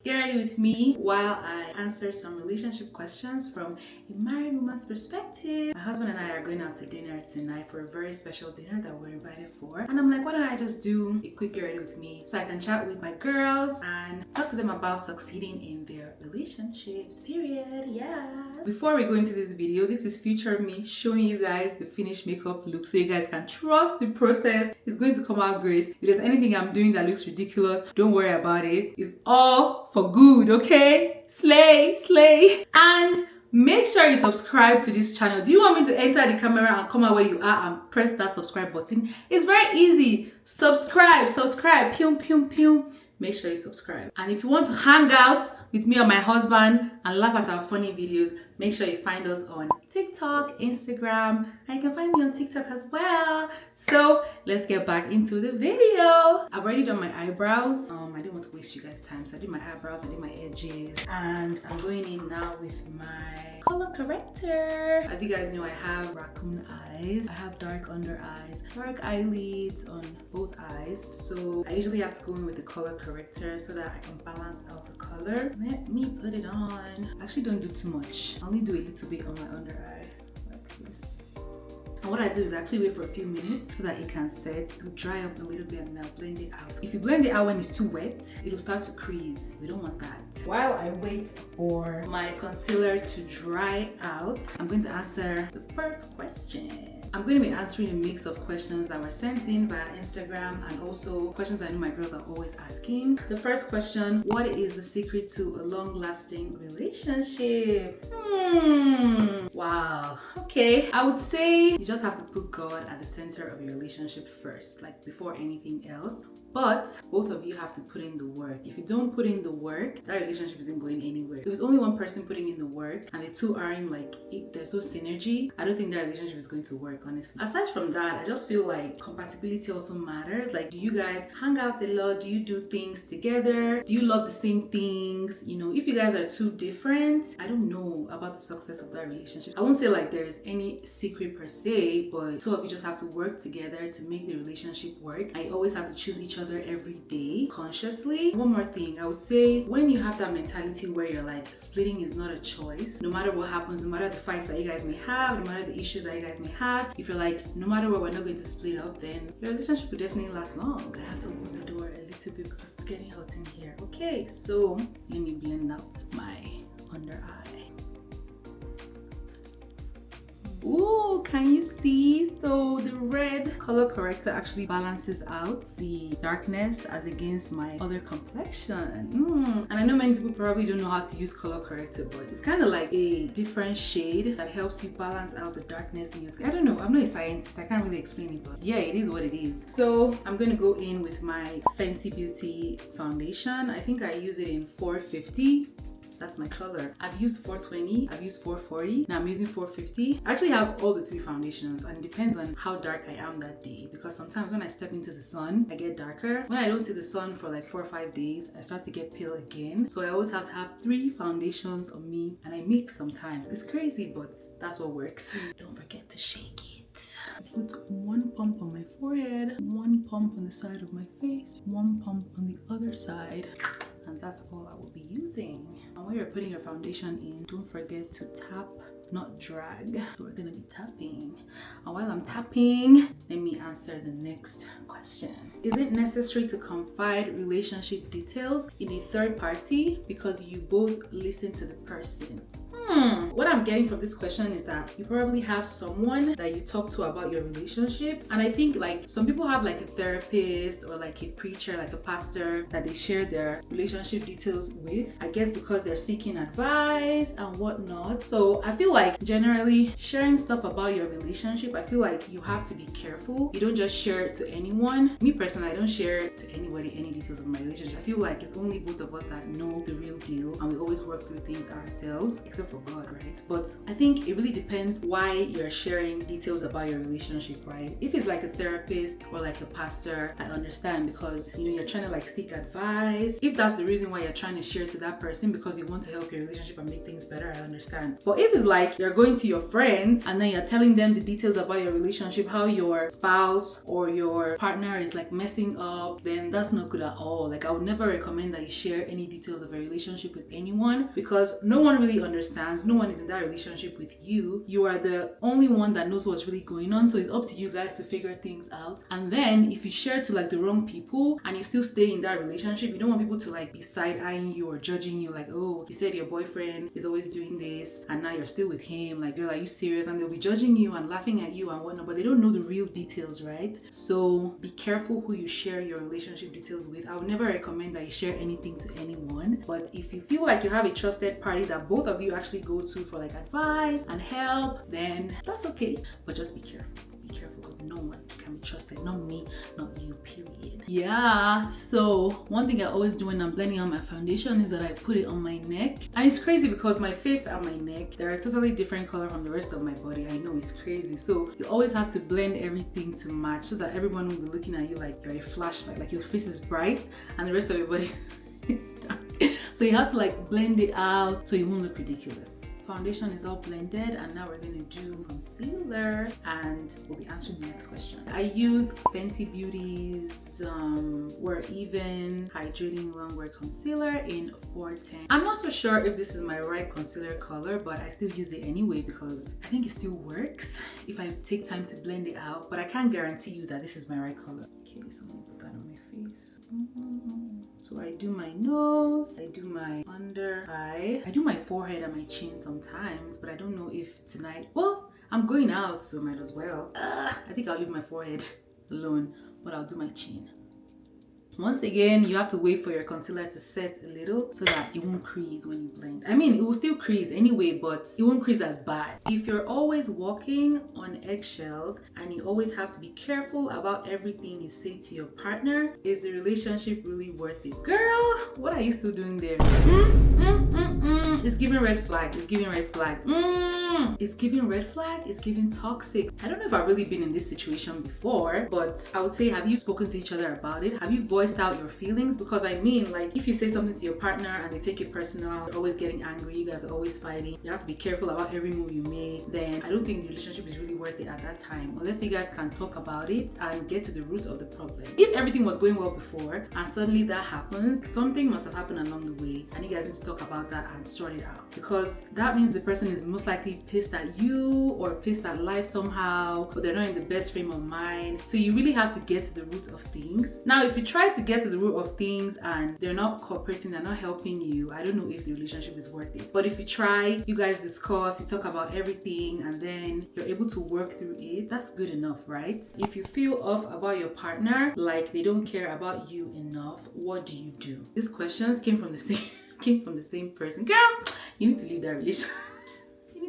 get ready with me while I answer some relationship questions from a married woman's perspective. My husband and I are going out to dinner tonight for a very special dinner that we're invited for. And I'm like, why don't I just do a quick get ready with me so I can chat with my girls and talk to them about succeeding in their relationships, period. Yeah. Before we go into this video, this is future me showing you guys the finished makeup look so you guys can trust the process. It's going to come out great. If there's anything I'm doing that looks ridiculous, don't worry about it. It's all for good, okay? Slay, slay. And make sure you subscribe to this channel. Do you want me to enter the camera and come out where you are and press that subscribe button? It's very easy. Subscribe, pew, pew, pew. Make sure you subscribe. And if you want to hang out with me or my husband and laugh at our funny videos, make sure you find us on TikTok, Instagram, and you can find me on TikTok as well. So let's get back into the video. I've already done my eyebrows. I didn't want to waste you guys' time, so I did my eyebrows, I did my edges, and I'm going in now with my color corrector. As you guys know, I have raccoon eyes. I have dark under eyes, dark eyelids on both eyes. So I usually have to go in with the color corrector so that I can balance out the color. Let me put it on. I actually don't do too much. I only do a little bit on my under eye, like this. And what I do is actually wait for a few minutes so that it can set, to dry up a little bit, and then I'll blend it out. If you blend it out when it's too wet, it'll start to crease. We don't want that. While I wait for my concealer to dry out, I'm going to answer the first question. I'm going to be answering a mix of questions that were sent in via Instagram and also questions I know my girls are always asking. The first question: what is the secret to a long-lasting relationship? Wow. Okay. I would say you just have to put God at the center of your relationship first, like before anything else. But both of you have to put in the work. If you don't put in the work, that relationship isn't going anywhere. If there's only one person putting in the work and the two aren't like, if there's no synergy, I don't think that relationship is going to work, honestly. Aside from that, I just feel like compatibility also matters. Like, do you guys hang out a lot? Do you do things together? Do you love the same things? You know, if you guys are too different, I don't know about the success of that relationship. I won't say like there is any secret per se, but two of you just have to work together to make the relationship work. I always have to choose each other every day consciously. One more thing, I would say, when you have that mentality where you're like, splitting is not a choice, no matter what happens, no matter the fights that you guys may have, no matter the issues that you guys may have, if you're like, no matter what, we're not going to split up, then your relationship will definitely last long. I have to open the door a little bit because it's getting hot in here. Okay, so let me blend out my under eye. Ooh, can you see? So the red color corrector actually balances out the darkness as against my other complexion. And I know many people probably don't know how to use color corrector, but it's kind of like a different shade that helps you balance out the darkness in your skin. I don't know, I'm not a scientist, I can't really explain it, but yeah, it is what it is. So I'm going to go in with my Fenty Beauty foundation. I think I use it in 450. That's my color. I've used 420, I've used 440, now I'm using 450. I actually have all the three foundations, and it depends on how dark I am that day, because sometimes when I step into the sun, I get darker. When I don't see the sun for like 4 or 5 days, I start to get pale again. So I always have to have 3 foundations on me, and I mix sometimes. It's crazy, but that's what works. Don't forget to shake it. Put 1 pump on my forehead, 1 pump on the side of my face, 1 pump on the other side. And that's all I will be using. And when you're putting your foundation in, don't forget to tap, not drag. So we're gonna be tapping. And while I'm tapping, let me answer the next question. Is it necessary to confide relationship details in a third party because you both listen to the person? What I'm getting from this question is that you probably have someone that you talk to about your relationship. And I think like some people have like a therapist or like a preacher, like a pastor that they share their relationship details with, I guess because they're seeking advice and whatnot. So I feel like generally sharing stuff about your relationship, I feel like you have to be careful. You don't just share it to anyone. Me personally, I don't share to anybody any details of my relationship. I feel like it's only both of us that know the real deal, and we always work through things ourselves, except except for God, right? But I think it really depends why you're sharing details about your relationship, right? If it's like a therapist or like a pastor, I understand, because you know you're trying to like seek advice. If that's the reason why you're trying to share to that person because you want to help your relationship and make things better, I understand. But if it's like you're going to your friends and then you're telling them the details about your relationship, how your spouse or your partner is like messing up, then that's not good at all. Like I would never recommend that you share any details of a relationship with anyone, because no one really understands. No one is in that relationship with you. You are the only one that knows what's really going on. So it's up to you guys to figure things out. And then if you share to like the wrong people and you still stay in that relationship, you don't want people to like be side-eyeing you or judging you, like, oh, you said your boyfriend is always doing this and now you're still with him. Like, are you serious? And they'll be judging you and laughing at you and whatnot, but they don't know the real details, right? So be careful who you share your relationship details with. I would never recommend that you share anything to anyone. But if you feel like you have a trusted party that both of you actually go to for like advice and help, then that's okay. But just be careful. Be careful, because no one can be trusted. Not me, not you, period. Yeah, so one thing I always do when I'm blending out my foundation is that I put it on my neck. And it's crazy because my face and my neck, they're a totally different color from the rest of my body. I know, it's crazy. So you always have to blend everything to match so that everyone will be looking at you like you're a flashlight, like your face is bright and the rest of your body is dark. So you have to like blend it out so you won't look ridiculous. Foundation is all blended, and now we're going to do concealer and we'll be answering the next question. I use Fenty Beauty's We're Even Hydrating Longwear Concealer in 410. I'm not so sure if this is my right concealer color, but I still use it anyway because I think it still works if I take time to blend it out, but I can't guarantee you that this is my right color. Okay, so I'm gonna put that on my face. So I do my nose, I do my under eye, I do my forehead and my chin sometimes, but I don't know if tonight, well, I'm going out, so might as well. I think I'll leave my forehead alone, but I'll do my chin. Once again, you have to wait for your concealer to set a little so that it won't crease when you blend. I mean, it will still crease anyway, but it won't crease as bad. If you're always walking on eggshells and you always have to be careful about everything you say to your partner, is the relationship really worth it? Girl, what are you still doing there? It's giving red flag. It's giving red flag. It's giving red flag. It's giving toxic. I don't know if I've really been in this situation before, but I would say, have you spoken to each other about it? Have you voiced out your feelings? Because I mean, like, if you say something to your partner and they take it personal, you're always getting angry, you guys are always fighting, you have to be careful about every move you make, then I don't think the relationship is really worth it at that time, unless you guys can talk about it and get to the root of the problem. If everything was going well before and suddenly that happens, something must have happened along the way and you guys need to talk about that and sort it out, because that means the person is most likely pissed at you or pissed at life somehow, but they're not in the best frame of mind. So you really have to get to the root of things. Now, if you try to get to the root of things and they're not cooperating, they're not helping you, I don't know if the relationship is worth it. But if you try, you guys discuss, you talk about everything, and then you're able to work through it, that's good enough, right? If you feel off about your partner, like they don't care about you enough, what do you do? These questions came from the same person. Girl, you need to leave that relationship.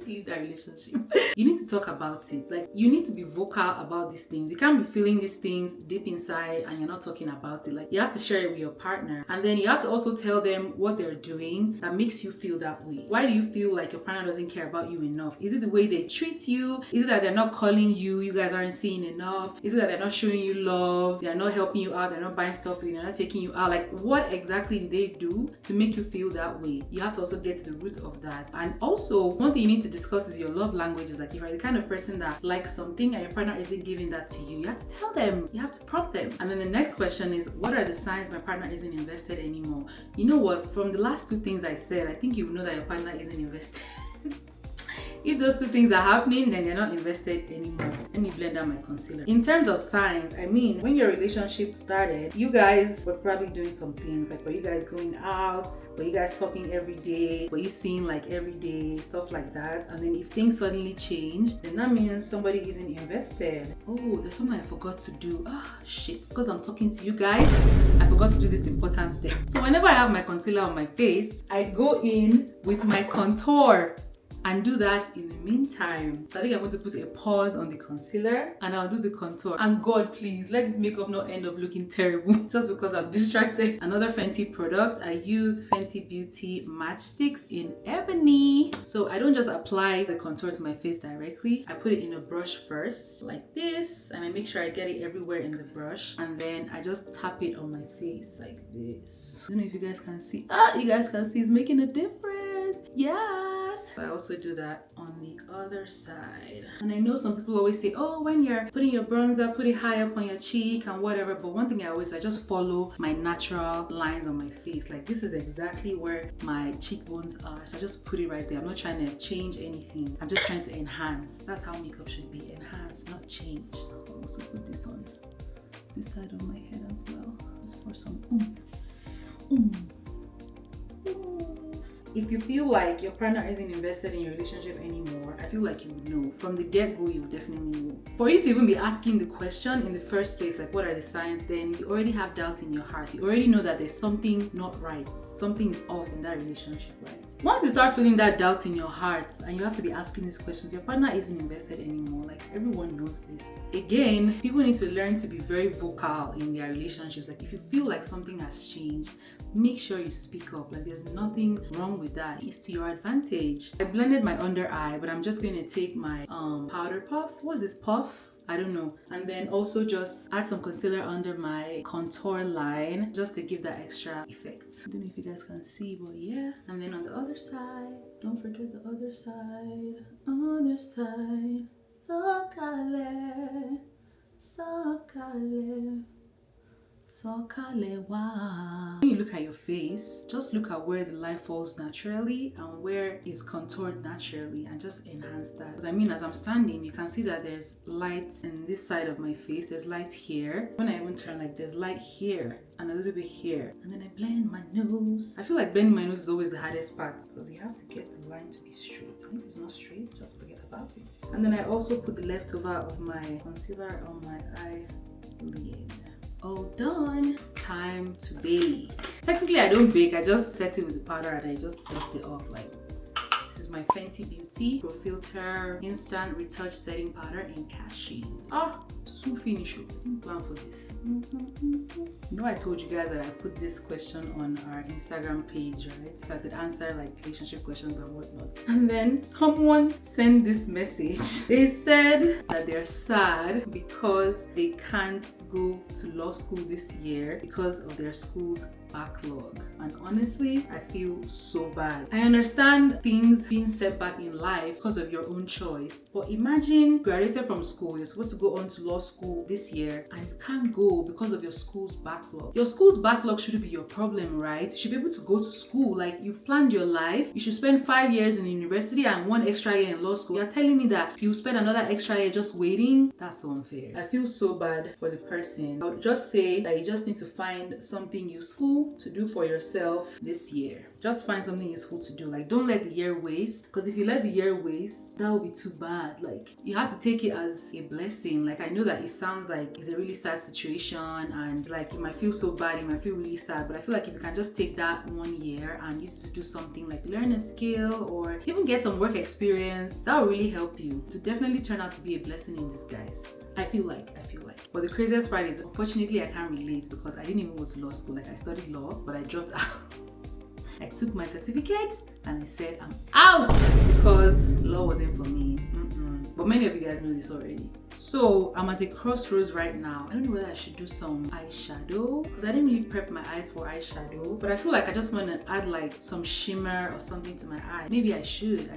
Leave that relationship. You need to talk about it. Like, you need to be vocal about these things. You can't be feeling these things deep inside and you're not talking about it. Like, you have to share it with your partner, and then you have to also tell them what they're doing that makes you feel that way. Why do you feel like your partner doesn't care about you enough? Is it the way they treat you? Is it that they're not calling you, you guys aren't seeing enough? Is it that they're not showing you love, they're not helping you out, they're not buying stuff for you, they're not taking you out? Like, what exactly did they do to make you feel that way? You have to also get to the root of that. And also, one thing you need to discuss is your love languages. Like, if you're the kind of person that likes something and your partner isn't giving that to you, you have to tell them, you have to prompt them. And then the next question is, what are the signs my partner isn't invested anymore? You know what, from the last two things I said, I think you know that your partner isn't invested. If those two things are happening, then they're not invested anymore. Let me blend out my concealer. In terms of signs, I mean, when your relationship started, you guys were probably doing some things. Like, were you guys going out? Were you guys talking every day? Were you seeing like every day? Stuff like that. And then if things suddenly change, then that means somebody isn't invested. Oh, there's something I forgot to do. Shit. Because I'm talking to you guys, I forgot to do this important step. So whenever I have my concealer on my face, I go in with my contour and do that in the meantime. So I think I'm going to put a pause on the concealer and I'll do the contour. And God, please, let this makeup not end up looking terrible just because I'm distracted. Another Fenty product, I use Fenty Beauty Matchsticks in Ebony. So I don't just apply the contour to my face directly. I put it in a brush first, like this, and I make sure I get it everywhere in the brush. And then I just tap it on my face like this. I don't know if you guys can see. You guys can see it's making a difference. Yes. I also do that on the other side. And I know some people always say, oh, when you're putting your bronzer, put it high up on your cheek and whatever. But one thing I just follow my natural lines on my face. Like this is exactly where my cheekbones are. So I just put it right there. I'm not trying to change anything. I'm just trying to enhance. That's how makeup should be. Enhance, not change. I'll also put this on this side of my head as well. Just for some oomph. If you feel like your partner isn't invested in your relationship anymore, I feel like you would know. From the get-go, you would definitely know. For you to even be asking the question in the first place, like what are the signs, then you already have doubts in your heart. You already know that there's something not right. Something is off in that relationship, right? Once you start feeling that doubt in your heart and you have to be asking these questions, your partner isn't invested anymore. Like everyone knows this. Again, people need to learn to be very vocal in their relationships. Like if you feel like something has changed, make sure you speak up. Like there's nothing wrong with that. It's to your advantage. I blended my under eye, but I'm just going to take my powder puff. What's this puff? I don't know. And then also just add some concealer under my contour line just to give that extra effect. I don't know if you guys can see, but yeah. And then on the other side, don't forget the other side. Other side. Sokale. Sokale. When you look at your face, just look at where the light falls naturally and where it's contoured naturally and just enhance that. Because I mean, as I'm standing, you can see that there's light in this side of my face, there's light here. When I even turn, like there's light here and a little bit here. And then I blend my nose. I feel like blending my nose is always the hardest part because you have to get the line to be straight. And if it's not straight, just forget about it. And then I also put the leftover of my concealer on my eyelid. All done. It's time to bake. Technically, I don't bake. I just set it with the powder and I just dust it off. Like this is my Fenty Beauty profiltr instant retouch setting powder in cashew. Soon finish. I didn't plan for this. You know, I told you guys that I put this question on our Instagram page, right? So I could answer like relationship questions and whatnot. And then someone sent this message. They said that they're sad because they can't go to law school this year because of their school's backlog. And honestly, I feel so bad. I understand things being set back in life because of your own choice, but imagine you graduated from school, you're supposed to go on to law school this year and you can't go because of your school's backlog. Your school's backlog shouldn't be your problem, right? You should be able to go to school. Like you've planned your life. You should spend 5 years in university and 1 extra year in law school. You're telling me that you spend another extra year just waiting? That's so unfair. I feel so bad for the person. I would just say that you just need to find something useful to do for yourself this year. Just find something useful to do. Like don't let the year waste, because if you let the year waste, that would be too bad. Like you have to take it as a blessing. Like I know that it sounds like it's a really sad situation and like you might feel so bad, you might feel really sad, but I feel like if you can just take that 1 year and use it to do something like learn a skill or even get some work experience, that will really help you to definitely turn out to be a blessing in disguise. I feel like. But the craziest part is, unfortunately, I can't relate because I didn't even go to law school. Like I studied law, but I dropped out. I took my certificate and I said I'm out because law wasn't for me. But many of you guys know this already. So I'm at a crossroads right now. I don't know whether I should do some eyeshadow because I didn't really prep my eyes for eyeshadow, but I feel like I just want to add like some shimmer or something to my eye. Maybe I should,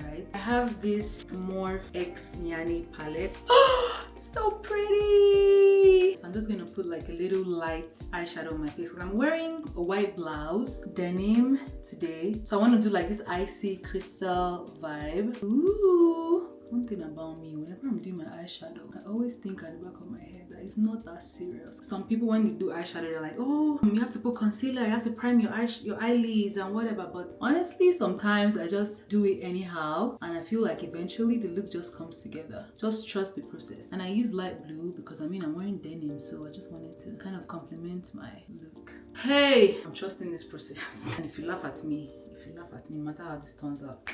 right? I have this Morphe X Nyani palette. So pretty! So I'm just gonna put like a little light eyeshadow on my face because I'm wearing a white blouse, denim today. So I want to do like this icy crystal vibe. Ooh! One thing about me, whenever I'm doing my eyeshadow, I always think at the back of my head that it's not that serious. Some people, when they do eyeshadow, they're like, oh, you have to put concealer, you have to prime your eyelids and whatever. But honestly, sometimes I just do it anyhow and I feel like eventually the look just comes together. Just trust the process. And I use light blue because I'm wearing denim, so I just wanted to kind of complement my look. Hey, I'm trusting this process. And if you laugh at me, no matter how this turns out,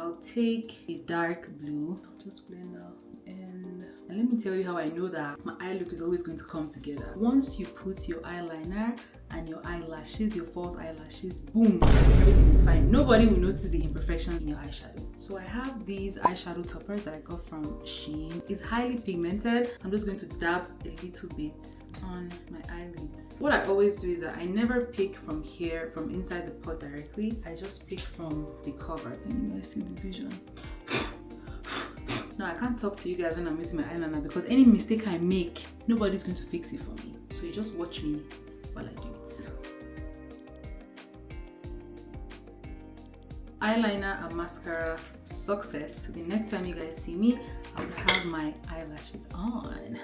I'll take a dark blue. I'll just blend out. And let me tell you how I know that my eye look is always going to come together. Once you put your eyeliner and your eyelashes, your false eyelashes, boom, everything is fine. Nobody will notice the imperfection in your eyeshadow. So I have these eyeshadow toppers that I got from Shein. It's highly pigmented, so I'm just going to dab a little bit on my eyelids. What I always do is that I never pick from here, from inside the pot directly. I just pick from the cover. And you guys see the vision. Now I can't talk to you guys when I'm using my eyeliner because any mistake I make, nobody's going to fix it for me. So you just watch me while I do it. Eyeliner and mascara success. So the next time you guys see me, I would have my eyelashes on.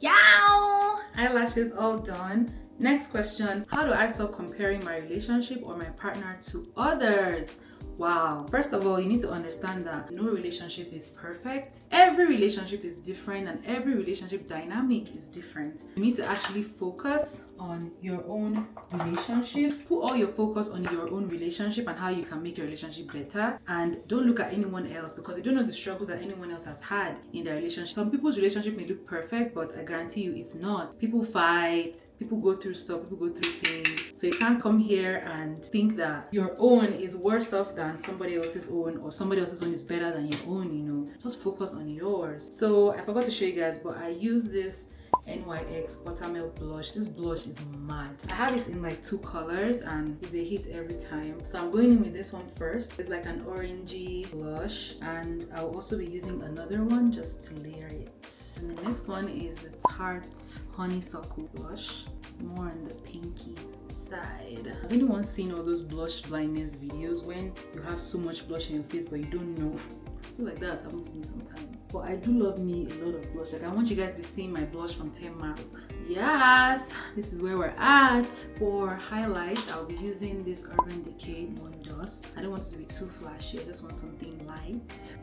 Yow! Eyelashes all done. Next question, how do I stop comparing my relationship or my partner to others? Wow. First of all, you need to understand that no relationship is perfect. Every relationship is different and every relationship dynamic is different. You need to actually focus on your own relationship. Put all your focus on your own relationship and how you can make your relationship better. And don't look at anyone else because you don't know the struggles that anyone else has had in their relationship. Some people's relationship may look perfect, but I guarantee you it's not. People fight, people go through stuff, people go through things. So you can't come here and think that your own is worse off than somebody else's own or somebody else's own is better than your own, you know. Just focus on yours. So I forgot to show you guys, but I use this NYX buttermelt blush. This blush is mad. I have it in like 2 colors and it's a hit every time. So I'm going in with this one first. It's like an orangey blush and I'll also be using another one just to layer it. And the next one is the Tarte honeysuckle blush. It's more on the pinky side. Has anyone seen all those blush blindness videos when you have so much blush in your face but you don't know? I feel like that's happened to me sometimes. But I do love me a lot of blush. Like I want you guys to be seeing my blush from 10 miles. Yes, this is where we're at. For highlight, I'll be using this Urban Decay Moondust. I don't want it to be too flashy. I just want something light.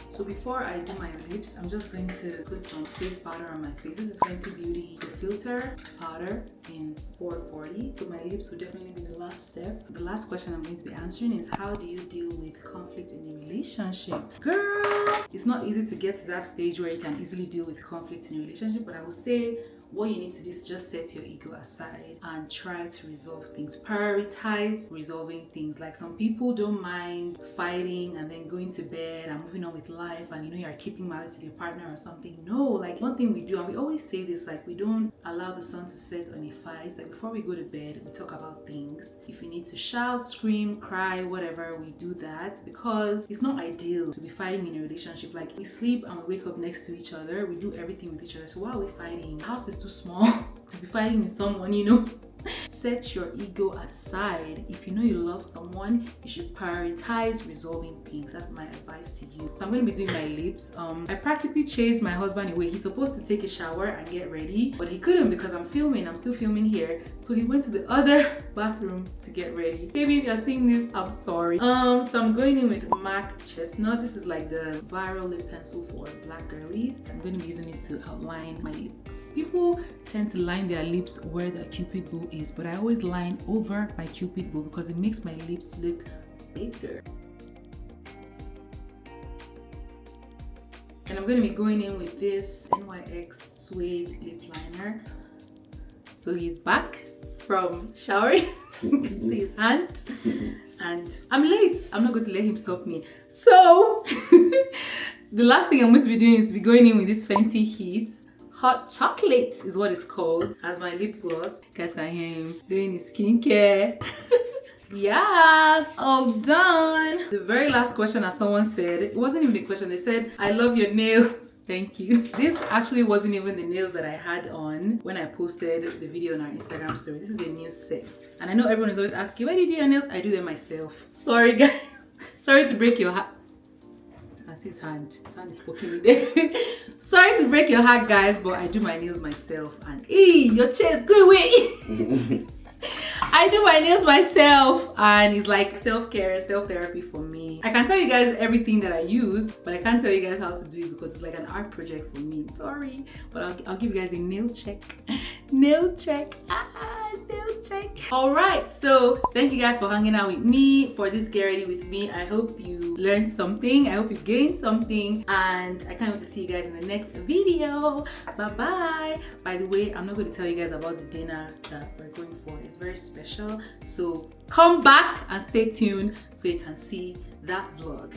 So before I do my lips, I'm just going to put some face powder on my face. This is Fenty Beauty profilt'r powder in 440. So my lips will definitely be the last step. The last question I'm going to be answering is how do you deal with conflict in a relationship? Girl, it's not easy to get to that stage where you can easily deal with conflict in a relationship, but I would say what you need to do is just set your ego aside and try to resolve things. Prioritize resolving things. Like some people don't mind fighting and then going to bed and moving on with life and you know you're keeping malice with your partner or something. No, like one thing we do, and we always say this, like we don't allow the sun to set on a fight. Like before we go to bed, we talk about things. If you need to shout, scream, cry, whatever, we do that because it's not ideal to be fighting in a relationship. Like we sleep and we wake up next to each other. We do everything with each other. So why are we fighting? The house is too small to be fighting with someone, you know. Set your ego aside. If you know you love someone, you should prioritize resolving things. That's my advice to you. So I'm going to be doing my lips. I practically chased my husband away. He's supposed to take a shower and get ready, but he couldn't because I'm still filming here. So he went to the other bathroom to get ready. Baby, if you're seeing this, I'm sorry. So I'm going in with MAC Chestnut. This is like the viral lip pencil for black girlies. I'm going to be using it to outline my lips. People tend to line their lips where the cupid bow is, but I always line over my cupid bow because it makes my lips look bigger. And I'm going to be going in with this NYX suede lip liner. So he's back from showering. You can see his hand. And I'm late. I'm not going to let him stop me. So the last thing I'm going to be doing is be going in with this Fenty Heat Hot Chocolate is what it's called as my lip gloss. You guys can hear him doing his skincare. Yes, all done. The very last question, as someone said, it wasn't even a question. They said, I love your nails. Thank you. This actually wasn't even the nails that I had on when I posted the video on our Instagram story. This is a new set. And I know everyone is always asking, where did you do your nails? I do them myself. Sorry guys. Sorry to break your heart. I see his hand. His hand is poking me there. Sorry to break your heart, guys, but I do my nails myself. And your chest, go away. I do my nails myself, and it's like self-care, self-therapy for me. I can tell you guys everything that I use, but I can't tell you guys how to do it because it's like an art project for me. Sorry, but I'll give you guys a nail check. Nail check. Nail check. Alright, so thank you guys for hanging out with me for this Get Ready With Me. I hope you learned something, I hope you gained something, and I can't wait to see you guys in the next video. Bye bye. By the way, I'm not going to tell you guys about the dinner that we're going for. It's very special, so come back and stay tuned so you can see that vlog.